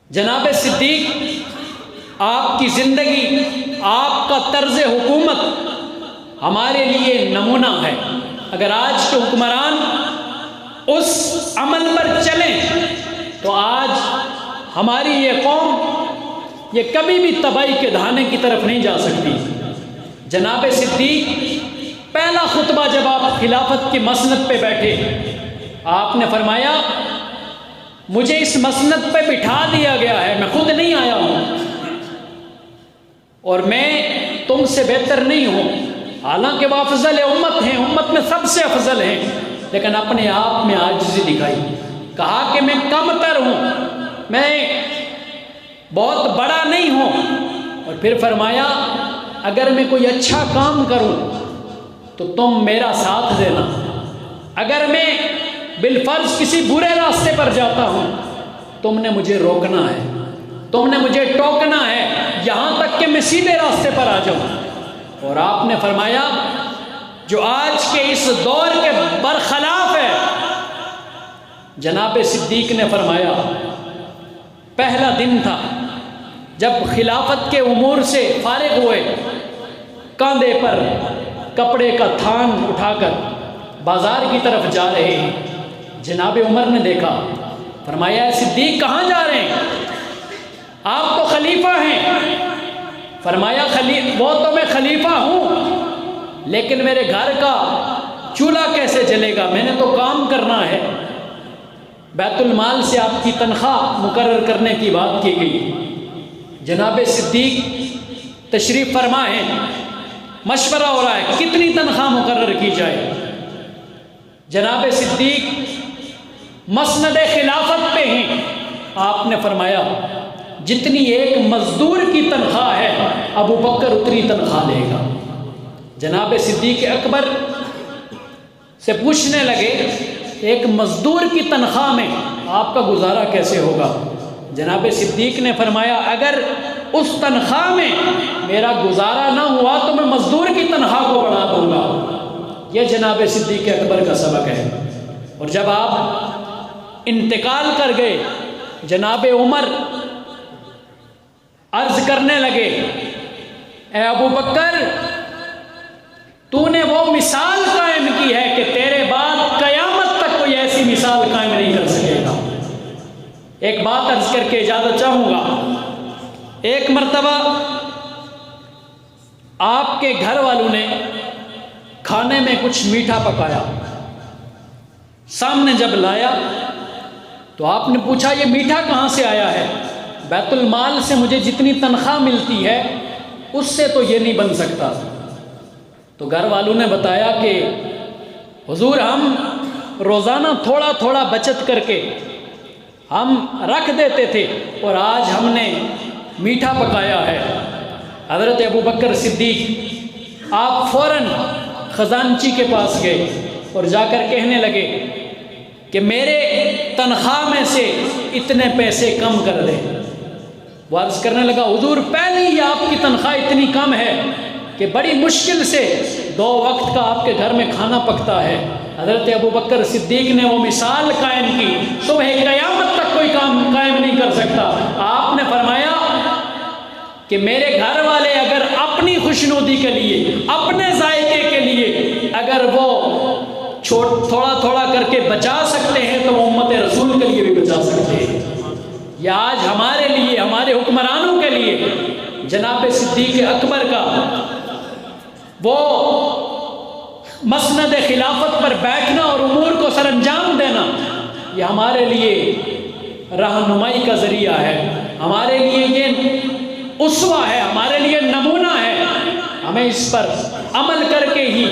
جناب صدیق، آپ کی زندگی، آپ کا طرز حکومت ہمارے لیے نمونہ ہے۔ اگر آج کے حکمران اس عمل پر چلیں تو آج ہماری یہ قوم یہ کبھی بھی تباہی کے دھانے کی طرف نہیں جا سکتی۔ جناب صدیق، پہلا خطبہ جب آپ خلافت کی مسند پہ بیٹھے، آپ نے فرمایا مجھے اس مسند پہ بٹھا دیا گیا ہے، میں خود نہیں آیا ہوں اور میں تم سے بہتر نہیں ہوں، حالانکہ وہ افضل امت ہیں، امت میں سب سے افضل ہیں، لیکن اپنے آپ میں عاجزی دکھائی، کہا کہ میں کم تر ہوں، میں بہت بڑا نہیں ہوں، اور پھر فرمایا اگر میں کوئی اچھا کام کروں تو تم میرا ساتھ دینا، اگر میں بالفرض کسی برے راستے پر جاتا ہوں تم نے مجھے روکنا ہے، تم نے مجھے ٹوکنا ہے یہاں تک کہ میں سیدھے راستے پر آ جاؤں۔ اور آپ نے فرمایا جو آج کے اس دور کے برخلاف ہے، جناب صدیق نے فرمایا پہلا دن تھا جب خلافت کے امور سے فارغ ہوئے، کاندھے پر کپڑے کا تھان اٹھا کر بازار کی طرف جا رہے ہیں، جناب عمر نے دیکھا، فرمایا صدیق کہاں جا رہے ہیں؟ آپ تو خلیفہ ہیں۔ فرمایا وہ تو میں خلیفہ ہوں، لیکن میرے گھر کا چولہا کیسے جلے گا، میں نے تو کام کرنا ہے۔ بیت المال سے آپ کی تنخواہ مقرر کرنے کی بات کی گئی، جناب صدیق تشریف فرما ہے، مشورہ ہو رہا ہے کتنی تنخواہ مقرر کی جائے۔ جناب صدیق مسند خلافت پہ ہیں، آپ نے فرمایا جتنی ایک مزدور کی تنخواہ ہے ابو بکر اتنی تنخواہ لے گا۔ جناب صدیق اکبر سے پوچھنے لگے ایک مزدور کی تنخواہ میں آپ کا گزارا کیسے ہوگا؟ جناب صدیق نے فرمایا اگر اس تنخواہ میں میرا گزارا نہ ہوا تو میں مزدور کی تنخواہ کو بڑھا دوں گا۔ یہ جناب صدیق اکبر کا سبق ہے۔ اور جب آپ انتقال کر گئے، جناب عمر عرض کرنے لگے اے ابو بکر، تو نے وہ مثال قائم کی ہے کہ تیرے بعد قیامت تک کوئی ایسی مثال قائم نہیں کر سکے گا۔ ایک بات عرض کر کے اجازت چاہوں گا، ایک مرتبہ آپ کے گھر والوں نے کھانے میں کچھ میٹھا پکایا، سامنے جب لایا تو آپ نے پوچھا یہ میٹھا کہاں سے آیا ہے؟ بیت المال سے مجھے جتنی تنخواہ ملتی ہے اس سے تو یہ نہیں بن سکتا۔ تو گھر والوں نے بتایا کہ حضور ہم روزانہ تھوڑا تھوڑا بچت کر کے ہم رکھ دیتے تھے اور آج ہم نے میٹھا پکایا ہے۔ حضرت ابو بکر صدیق آپ فوراً خزانچی کے پاس گئے اور جا کر کہنے لگے کہ میرے تنخواہ میں سے اتنے پیسے کم کر دیں۔ وہ عرض کرنے لگا حضور پہلے ہی آپ کی تنخواہ اتنی کم ہے کہ بڑی مشکل سے 2 وقت کا آپ کے گھر میں کھانا پکتا ہے۔ حضرت ابو بکر صدیق نے وہ مثال قائم کی، صبح قیامت تک کوئی کام قائم نہیں کر سکتا۔ آپ نے فرمایا کہ میرے گھر والے اگر اپنی خوشنودی کے لیے، اپنے ذائقے کے لیے اگر وہ تھوڑا تھوڑا کر کے بچا سکتے ہیں تو وہ امت رسول کے لیے بھی بچا سکتے ہیں۔ یہ آج ہمارے لیے، ہمارے حکمرانوں کے لیے جناب صدیق اکبر کا وہ مسند خلافت پر بیٹھنا اور امور کو سر انجام دینا، یہ ہمارے لیے رہنمائی کا ذریعہ ہے، ہمارے لیے یہ اسوہ ہے، ہمارے لیے نمونہ ہے۔ ہمیں اس پر عمل کر کے ہی